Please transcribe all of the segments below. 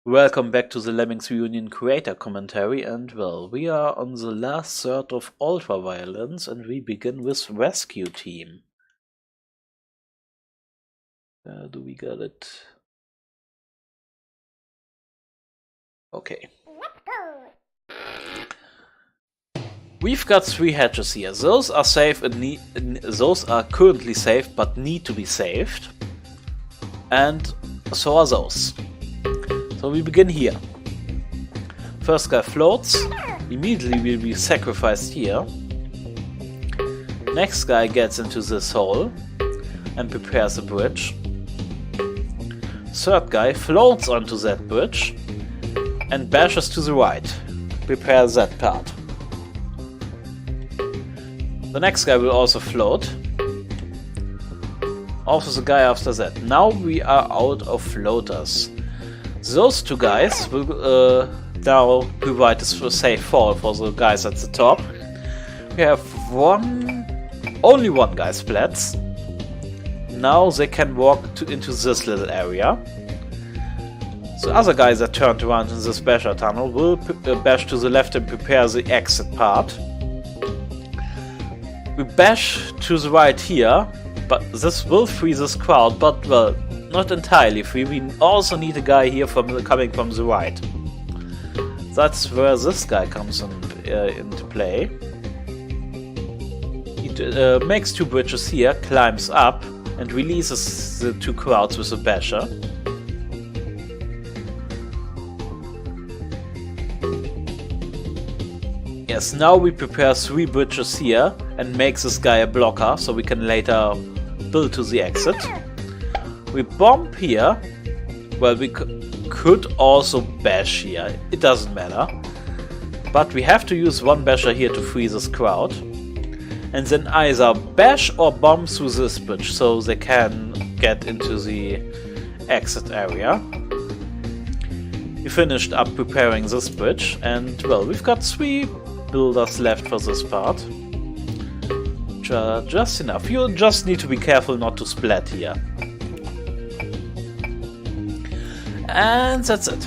Welcome back to the Lemmings Reunion creator commentary, and well, we are on the last third of Ultraviolence and we begin with Rescue Team. Do we get it? Okay. We've got 3 hatches here. Those are safe and those are currently safe but need to be saved. And so are those. So we begin here. First guy floats, immediately will be sacrificed here. Next guy gets into this hole and prepares a bridge. Third guy floats onto that bridge and bashes to the right. Prepares that part. The next guy will also float. Also the guy after that. Now we are out of floaters. Those 2 guys will now provide a safe fall for the guys at the top. We have only one guy splats. Now they can walk into this little area. The other guys that turned around in this basher tunnel will bash to the left and prepare the exit part. We bash to the right here, but this will free this crowd, but well, not entirely free. We also need a guy here coming from the right. That's where this guy comes into play. He makes 2 bridges here, climbs up, and releases the 2 crowds with a basher. Yes, now we prepare 3 bridges here and make this guy a blocker so we can later build to the exit. We bomb here. Well, we could also bash here. It doesn't matter. But we have to use 1 basher here to free this crowd. And then either bash or bomb through this bridge so they can get into the exit area. We finished up preparing this bridge and well, we've got 3 builders left for this part. Just enough. You just need to be careful not to splat here. And that's it.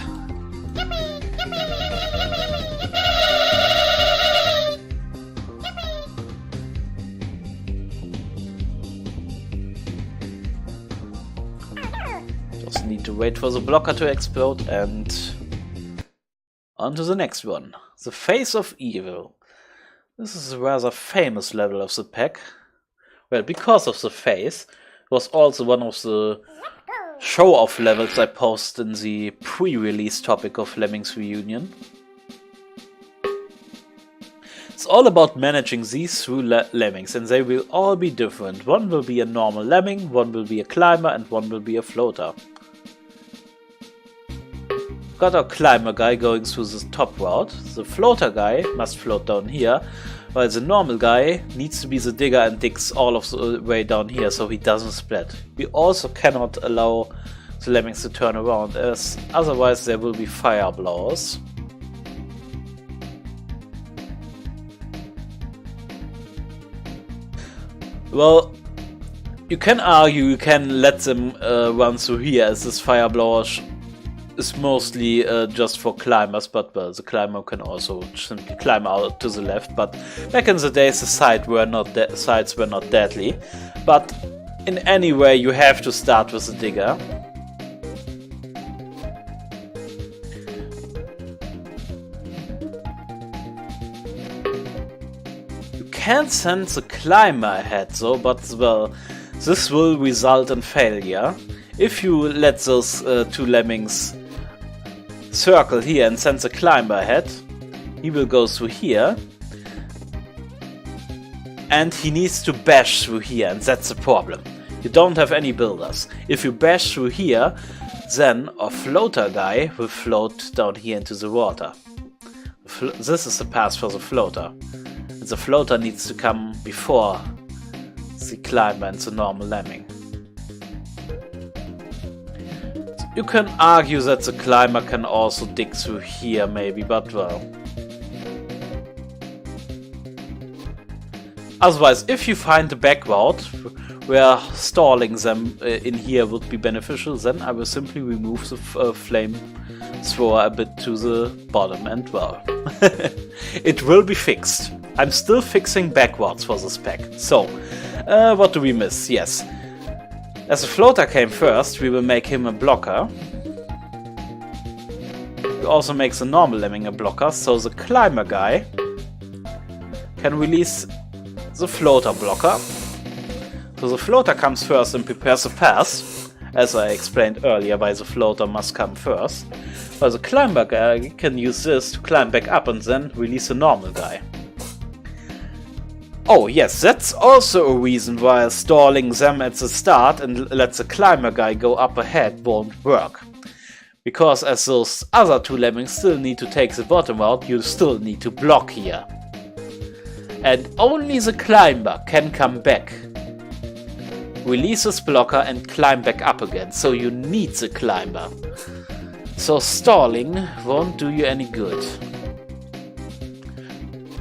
Just need to wait for the blocker to explode and on to the next one. The Face of Evil. This is a rather famous level of the pack. Well, because of the face, it was also one of the show-off levels I posted in the pre-release topic of Lemmings Reunion. It's all about managing these 3 lemmings, and they will all be different. One will be a normal lemming, one will be a climber, and one will be a floater. Got our climber guy going through the top route. The floater guy must float down here, while the normal guy needs to be the digger and digs all of the way down here so he doesn't split. We also cannot allow the lemmings to turn around, as otherwise there will be fire blowers. Well, you can argue you can let them run through here, as this fire blower is mostly just for climbers, but well, the climber can also simply climb out to the left. But back in the days the sides were not deadly. But in any way you have to start with the digger. You can send the climber ahead though, but well, this will result in failure. If you let those 2 lemmings circle here and send the climber ahead, he will go through here. And he needs to bash through here, and that's the problem. You don't have any builders. If you bash through here, then a floater guy will float down here into the water. This is the path for the floater. And the floater needs to come before the climber and the normal lemming. You can argue that the climber can also dig through here maybe, but well. Otherwise, if you find the back route where stalling them in here would be beneficial, then I will simply remove the flame thrower a bit to the bottom, and well, it will be fixed. I'm still fixing backwards for this pack. So, what do we miss? Yes. As the floater came first, we will make him a blocker. We also make the normal lemming a blocker, so the climber guy can release the floater blocker. So the floater comes first and prepares the path, as I explained earlier why the floater must come first. But the climber guy can use this to climb back up and then release the normal guy. Oh yes, that's also a reason why stalling them at the start and let the climber guy go up ahead won't work. Because as those other two lemmings still need to take the bottom route, you still need to block here. And only the climber can come back, release his blocker and climb back up again, so you need the climber. So stalling won't do you any good.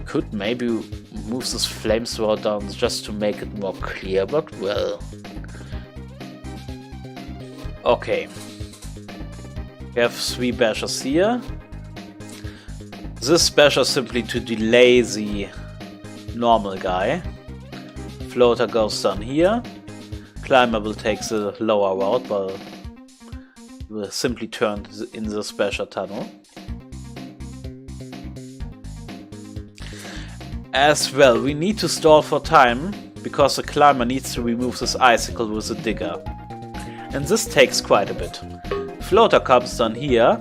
Could maybe move this flamethrower down just to make it more clear, but well. Okay. We have 3 bashers here. This basher simply to delay the normal guy. Floater goes down here. Climber will take the lower route, but will simply turn in the basher tunnel. As well, we need to stall for time, because the climber needs to remove this icicle with the digger. And this takes quite a bit. Floater comes down here,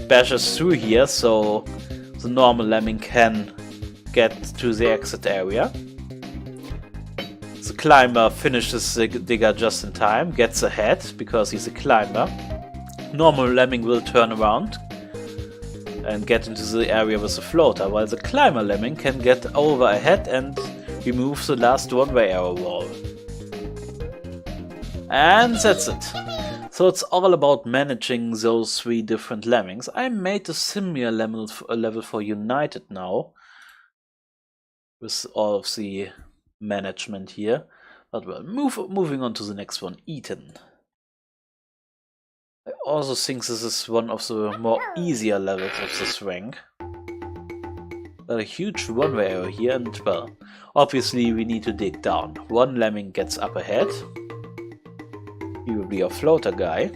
bashes through here, so the normal lemming can get to the exit area. The climber finishes the digger just in time, gets ahead, because he's a climber. Normal lemming will turn around and get into the area with the floater, while the climber lemming can get over ahead and remove the last one-way arrow wall. And that's it. So it's all about managing those 3 different lemmings. I made a similar level for United now, with all of the management here. But well, moving on to the next one, Eden. I also think this is one of the more easier levels of this rank. Got a huge one-way arrow here, and well, obviously we need to dig down. One lemming gets up ahead. He will be a floater guy.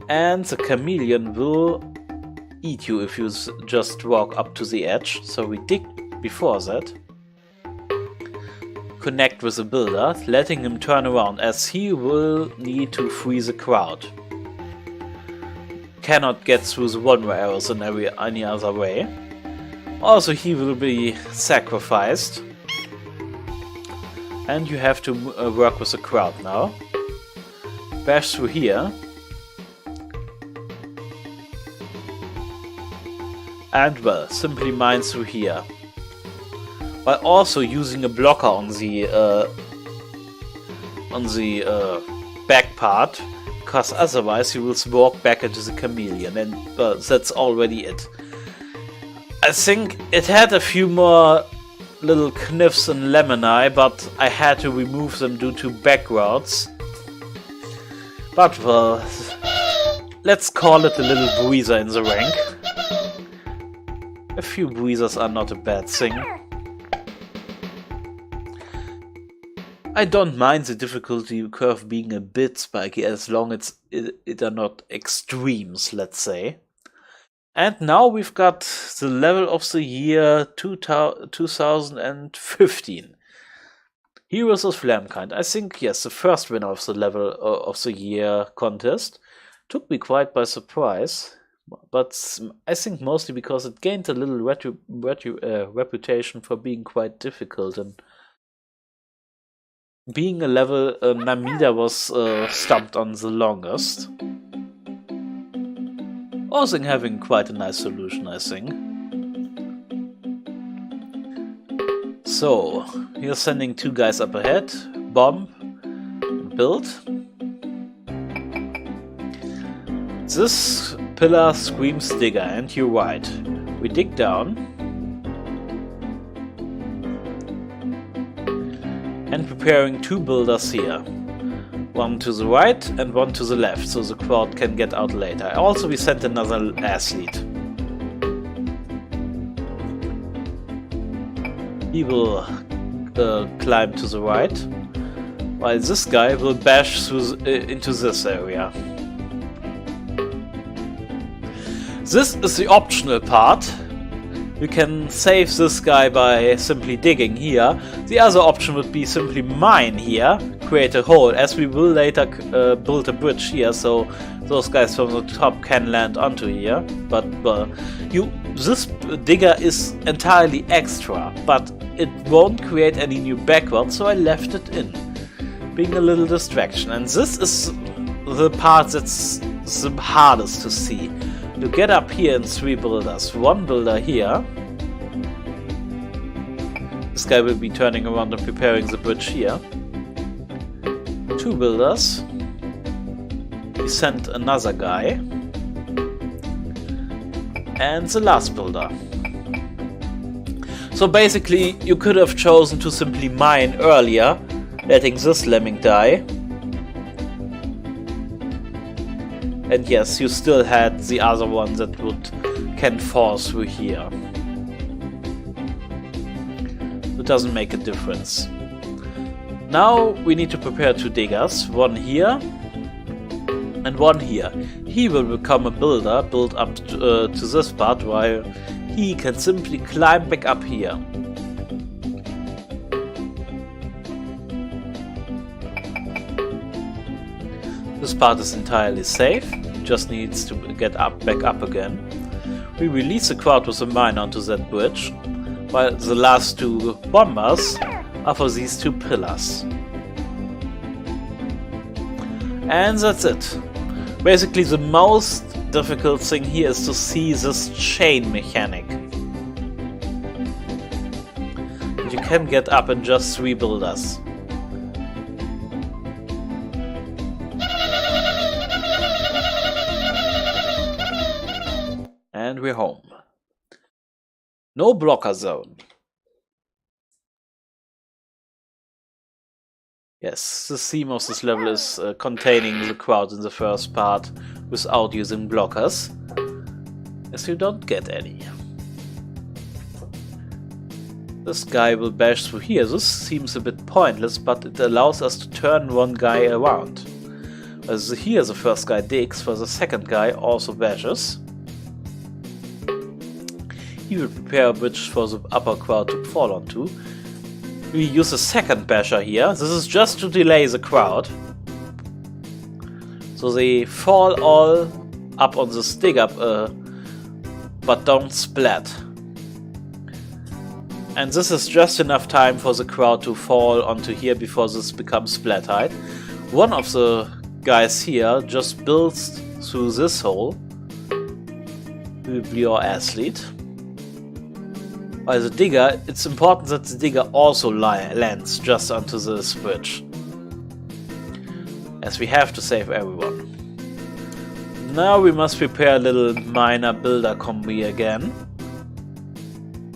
And the chameleon will eat you if you just walk up to the edge, so we dig before that. Connect with the builder, letting him turn around, as he will need to free the crowd. Cannot get through the one-way arrows in any other way. Also, he will be sacrificed. And you have to work with the crowd now. Bash through here. And well, simply mine through here. While also using a blocker on the back part, because otherwise you will walk back into the chameleon, and that's already it. I think it had a few more little kniffs and lemoni, but I had to remove them due to back routes. But well, let's call it a little breezer in the rank. A few breezers are not a bad thing. I don't mind the difficulty curve being a bit spiky as long as it are not extremes, let's say. And now we've got the level of the year 2015. Heroes of Flamkind. I think, yes, the first winner of the level of the year contest. Took me quite by surprise. But I think mostly because it gained a little reputation for being quite difficult, and being a level Namida was stumped on the longest. Also having quite a nice solution, I think. So, you're sending 2 guys up ahead, bomb, build. This pillar screams digger, and you're right. We dig down. and preparing 2 builders here. One to the right and one to the left, so the crowd can get out later. Also, we sent another athlete. He will climb to the right, while this guy will bash through into this area. This is the optional part. You can save this guy by simply digging here. The other option would be simply mine here, create a hole, as we will later build a bridge here, so those guys from the top can land onto here. But this digger is entirely extra, but it won't create any new background, so I left it in, being a little distraction. And this is the part that's the hardest to see. You get up here in 3 builders. 1 builder here. This guy will be turning around and preparing the bridge here. 2 builders. We sent another guy. And the last builder. So basically you could have chosen to simply mine earlier, letting this lemming die. And yes, you still had the other one that can fall through here. It doesn't make a difference. Now we need to prepare 2 diggers, one here and one here. He will become a builder, build up to this part, while he can simply climb back up here. This part is entirely safe, just needs to get back up again. We release the crowd with a mine onto that bridge, while the last 2 bombers are for these 2 pillars. And that's it. Basically the most difficult thing here is to see this chain mechanic. And you can get up in just 3 builders. And we're home. No blocker zone. Yes, the theme of this level is containing the crowd in the first part without using blockers, as you don't get any. This guy will bash through here. This seems a bit pointless, but it allows us to turn one guy around. As here the first guy digs, for the second guy also bashes. He will prepare a bridge for the upper crowd to fall onto. We use a second basher here. This is just to delay the crowd, so they fall all up on this dig up, but don't splat. And this is just enough time for the crowd to fall onto here before this becomes splat height. One of the guys here just builds through this hole. Will be our athlete. While the digger, it's important that the digger also lands just onto this bridge, as we have to save everyone. Now we must prepare a little minor builder combi again.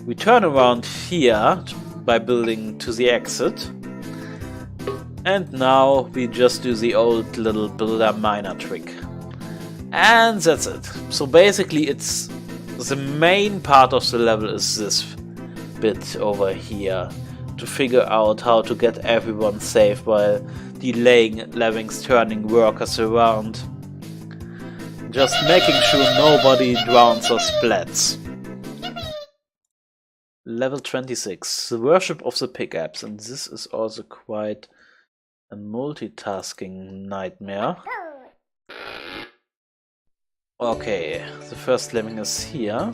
We turn around here by building to the exit, and now we just do the old little builder miner trick. And that's it. So basically it's the main part of the level is this bit over here, to figure out how to get everyone safe while delaying Lemmings turning workers around. Just making sure nobody drowns or splats. Level 26, the worship of the pickups, and this is also quite a multitasking nightmare. Okay, the first lemming is here.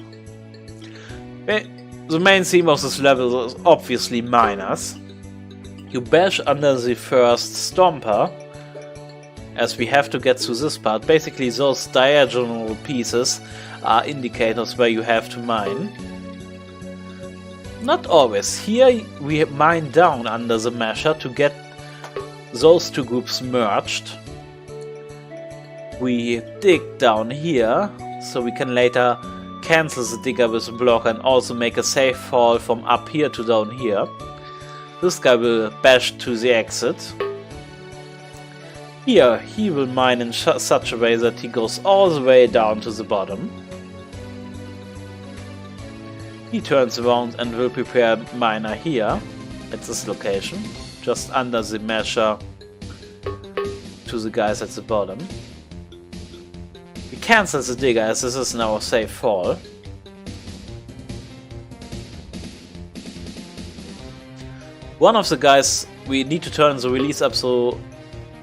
The main theme of this level is obviously miners. You bash under the first stomper, as we have to get through this part. Basically those diagonal pieces are indicators where you have to mine. Not always. Here we mine down under the masher to get those 2 groups merged. We dig down here, so we can later cancel the digger with a block and also make a safe fall from up here to down here. This guy will bash to the exit. Here, he will mine in such a way that he goes all the way down to the bottom. He turns around and will prepare a miner here, at this location, just under the measure to the guys at the bottom. We cancel the digger as this is now a safe fall. One of the guys, we need to turn the release up so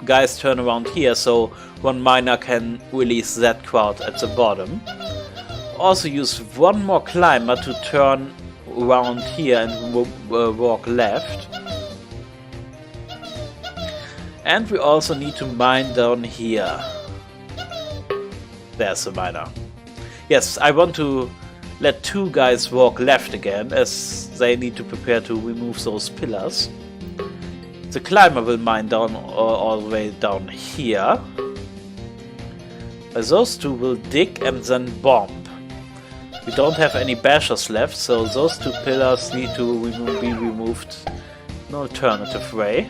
guys turn around here, so one miner can release that crowd at the bottom. Also use one more climber to turn around here and walk left. And we also need to mine down here. There's the miner. Yes, I want to let two guys walk left again, as they need to prepare to remove those pillars. The climber will mine down all the way down here. Those two will dig and then bomb. We don't have any bashers left, so those two pillars need to be removed in an alternative way.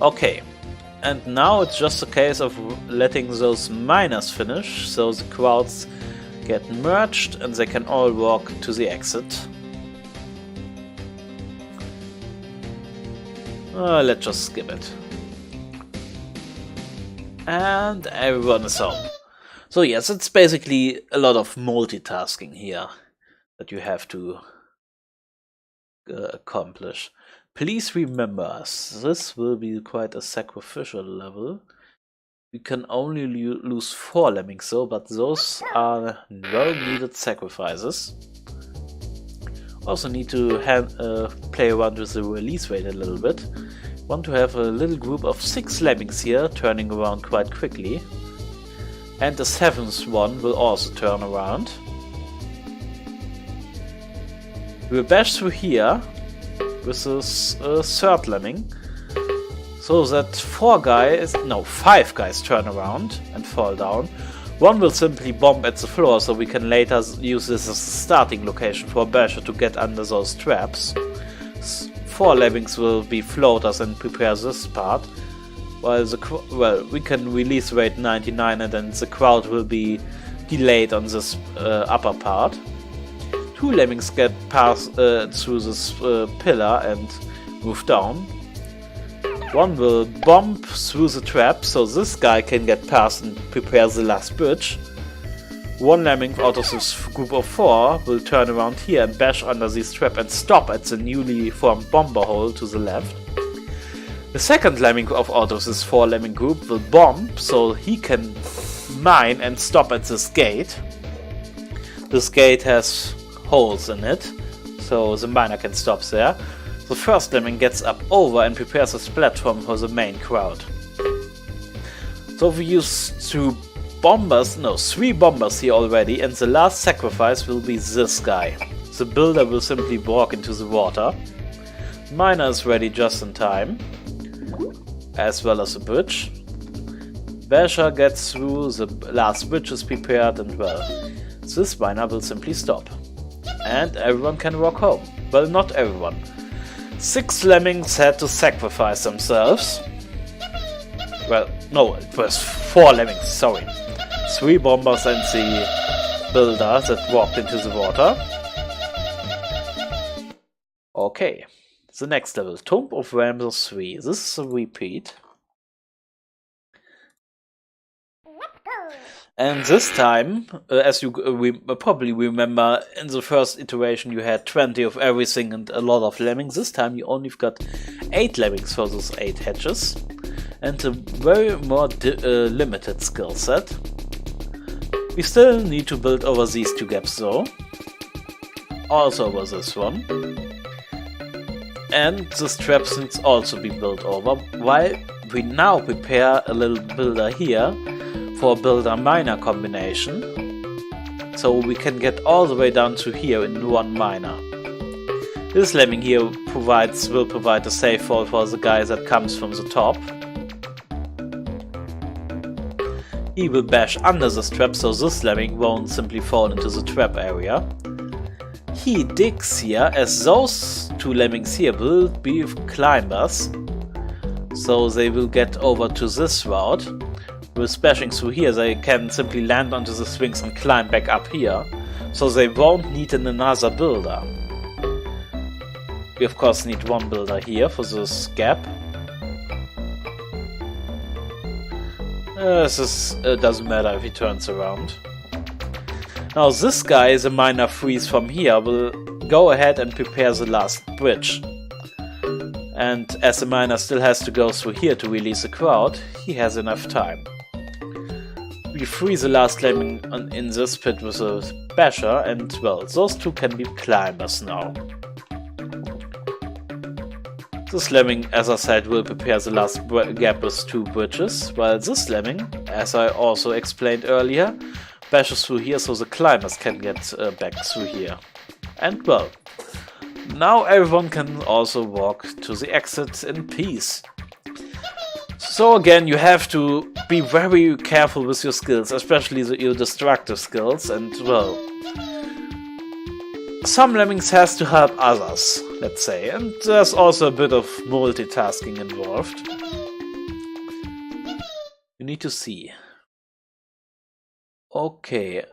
Okay, and now it's just a case of letting those miners finish, so the crowds get merged and they can all walk to the exit. Let's just skip it. And everyone is home. So yes, it's basically a lot of multitasking here that you have to accomplish. Please remember, this will be quite a sacrificial level. We can only lose 4 lemmings though, but those are well needed sacrifices. Also need to play around with the release rate a little bit. Want to have a little group of 6 lemmings here, turning around quite quickly. And the 7th one will also turn around. We'll bash through here with this 3rd lemming, so that 5 guys turn around and fall down. One will simply bomb at the floor, so we can later use this as a starting location for a basher to get under those traps. 4 lemmings will be floaters and prepare this part, while we can release rate 99 and then the crowd will be delayed on this upper part. 2 lemmings get past through this pillar and move down. One will bomb through the trap, so this guy can get past and prepare the last bridge. 1 lemming out of this group of 4 will turn around here and bash under this trap and stop at the newly formed bomber hole to the left. The 2nd lemming out of this 4 lemming group will bomb, so he can mine and stop at this gate. This gate has holes in it, so the miner can stop there. The 1st lemming gets up over and prepares this platform for the main crowd. So we use 3 bombers here already, and the last sacrifice will be this guy. The builder will simply walk into the water. Miner is ready just in time, as well as the bridge. Basher gets through, the last bridge is prepared, and well, this miner will simply stop. And everyone can walk home. Well, not everyone. 6 lemmings had to sacrifice themselves. Well, no, it was 4 lemmings, sorry. 3 bombers and the builder that walked into the water. Okay, the next level, Tomb of Ramses 3. This is a repeat. And this time, as you probably remember, in the first iteration you had 20 of everything and a lot of lemmings. This time you only got 8 lemmings for those 8 hatches. And a very more limited skill set. We still need to build over these 2 gaps though. Also over this one. And this trap needs also be built over, while we now prepare a little builder here for builder-miner combination, so we can get all the way down to here in 1 miner. This lemming here will provide a safe fall for the guy that comes from the top. He will bash under this trap, so this lemming won't simply fall into the trap area. he digs here, as those two lemmings here will be climbers, so they will get over to this route. With splashing through here, they can simply land onto the swings and climb back up here, so they won't need another builder. We of course need one builder here for this gap. This doesn't matter if he turns around. Now this guy is a minor freeze from here, will go ahead and prepare the last bridge. And as the miner still has to go through here to release the crowd, he has enough time. We freeze the last lemming in this pit with a basher, and well, those two can be climbers now. This lemming, as I said, will prepare the last gap with two bridges, while this lemming, as I also explained earlier, bashes through here so the climbers can get back through here. And well, now everyone can also walk to the exit in peace. So again, you have to be very careful with your skills, especially your destructive skills, and well, some lemmings has to help others, let's say, and there's also a bit of multitasking involved. You need to see. Okay,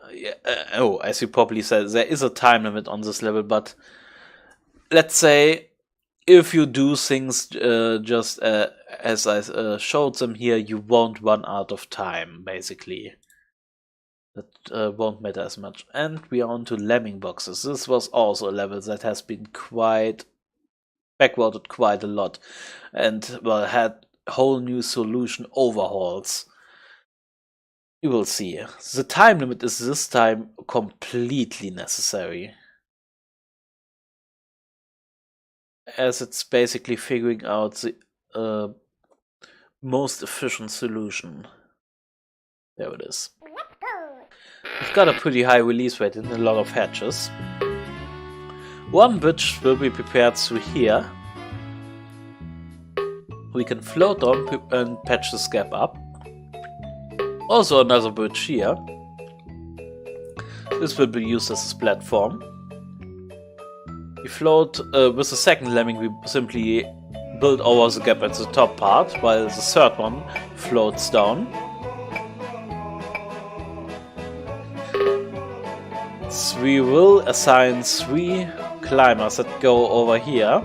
oh, as you probably said, there is a time limit on this level, but let's say if you do things just as I showed them here, you won't run out of time, basically. That won't matter as much. And we are on to lemming boxes. This was also a level that has been quite backwarded quite a lot, and well, had whole new solution overhauls. You will see. The time limit is this time completely necessary, as it's basically figuring out the most efficient solution. There it is. We've got a pretty high release rate in a lot of hatches. One bridge will be prepared through here. We can float on and patch this gap up. Also another bridge here. This will be used as a platform. We float with the second lemming, we simply build over the gap at the top part, while the third one floats down. So we will assign 3 climbers that go over here.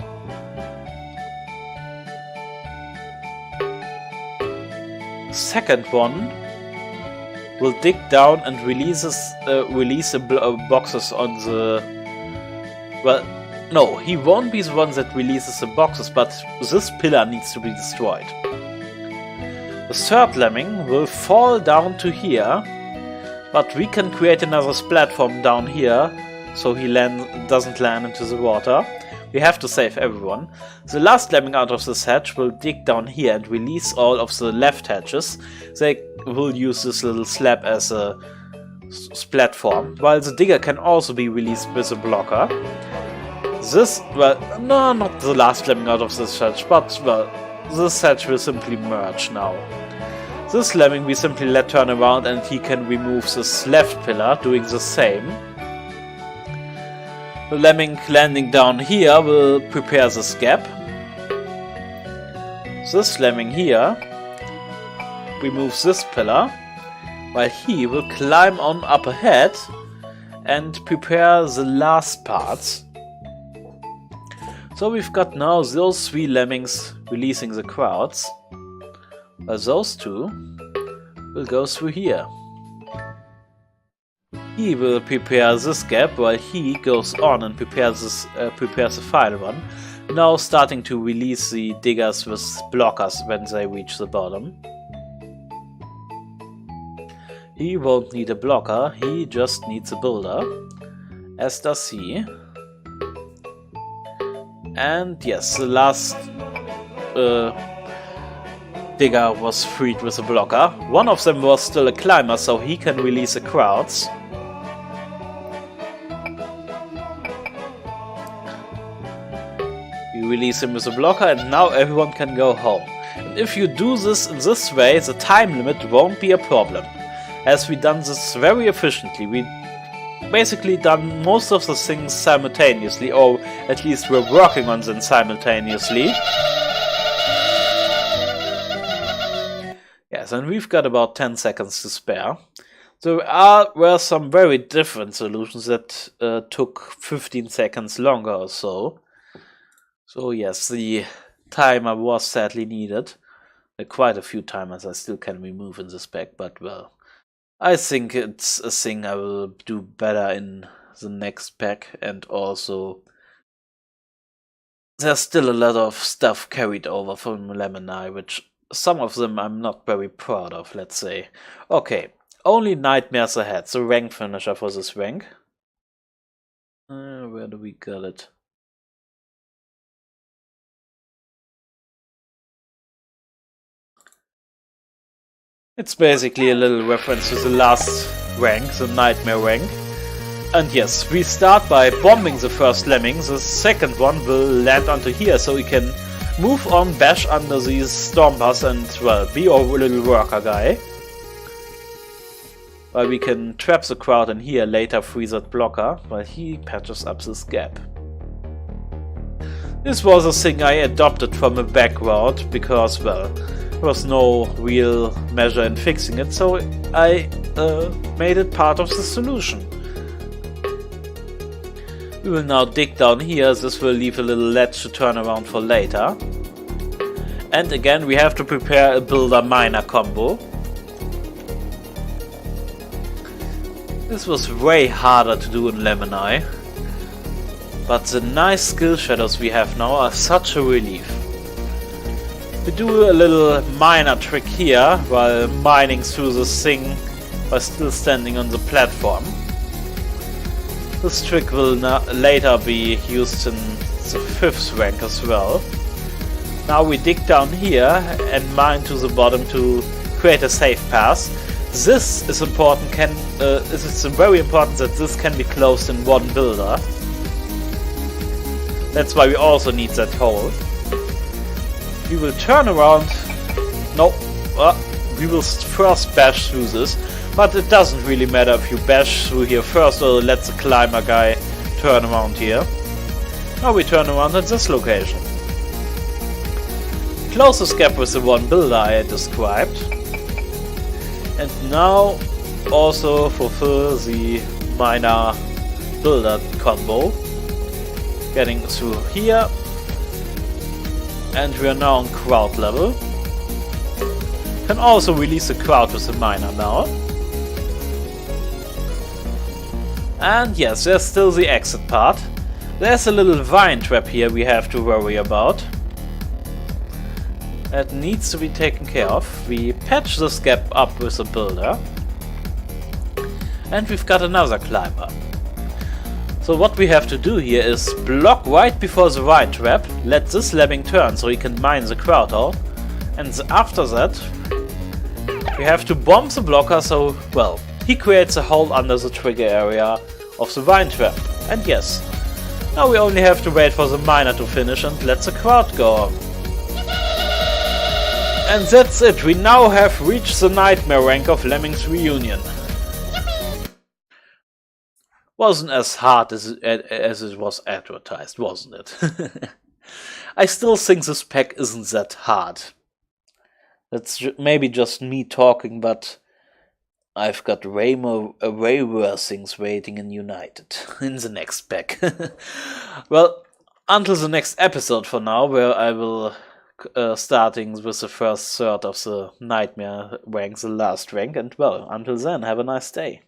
Second one will dig down and release the boxes on the... Well, no, he won't be the one that releases the boxes, but this pillar needs to be destroyed. The third lemming will fall down to here, but we can create another platform down here, so he doesn't land into the water. We have to save everyone. The last lemming out of this hatch will dig down here and release all of the left hatches. They will use this little slab as a platform, while the digger can also be released with a blocker. This, well, no, not the last lemming out of this hatch, but, well, this hatch will simply merge now. This lemming we simply let turn around and he can remove this left pillar, doing the same. The lemming landing down here will prepare this gap. This lemming here removes this pillar, while he will climb on up ahead and prepare the last parts. So we've got now those 3 lemmings releasing the crowds, while those 2 will go through here. He will prepare this gap while he goes on and prepares the final one, now starting to release the diggers with blockers when they reach the bottom. He won't need a blocker, he just needs a builder, as does he. And yes, the last digger was freed with a blocker. One of them was still a climber, so he can release the crowds. We release him with a blocker and now everyone can go home. And if you do this in this way, the time limit won't be a problem, as we done this very efficiently. We basically done most of the things simultaneously, or at least we're working on them simultaneously. Yes, and we've got about 10 seconds to spare. There were some very different solutions that took 15 seconds longer or so. So yes, the timer was sadly needed. There are quite a few timers I still can remove in this pack, but well, I think it's a thing I will do better in the next pack, and also there's still a lot of stuff carried over from Lemony, which some of them I'm not very proud of, let's say. Okay, only nightmares ahead, so rank finisher for this rank. Where do we get it? It's basically a little reference to the last rank, the nightmare rank. And yes, we start by bombing the first lemming. The second one will land onto here, so we can move on, bash under these stompers and, well, be our little worker guy. While we can trap the crowd in here, later free that blocker, while he patches up this gap. This was a thing I adopted from a background, because, well, there was no real measure in fixing it, so I made it part of the solution. We will now dig down here. This will leave a little ledge to turn around for later. And again, we have to prepare a builder-miner combo. This was way harder to do in Lemony, but the nice skill shadows we have now are such a relief. We do a little miner trick here while mining through this thing by still standing on the platform. This trick will later be used in the 5th rank as well. Now we dig down here and mine to the bottom to create a safe pass. This is important. It's very important that this can be closed in one builder. That's why we also need that hole. We will turn around. No, we will first bash through this, but it doesn't really matter if you bash through here first or let the climber guy turn around here. Now we turn around at this location. Close this gap with the one builder I described. And now also fulfill the miner builder combo. Getting through here. And we are now on crowd level. Can also release the crowd with the miner now. And yes, there's still the exit part. There's a little vine trap here we have to worry about. That needs to be taken care of. We patch this gap up with a builder. And we've got another climber. So what we have to do here is block right before the vine trap, let this lemming turn so he can mine the crowd out. And after that, we have to bomb the blocker so, well, he creates a hole under the trigger area of the vine trap. And yes, now we only have to wait for the miner to finish and let the crowd go. And that's it, we now have reached the nightmare rank of Lemmings Reunion. Wasn't as hard as it was advertised, wasn't it? I still think this pack isn't that hard. That's maybe just me talking, but I've got way worse things waiting in United in the next pack. Well, until the next episode for now, where I will starting with the first third of the nightmare rank, the last rank, and well, until then, have a nice day.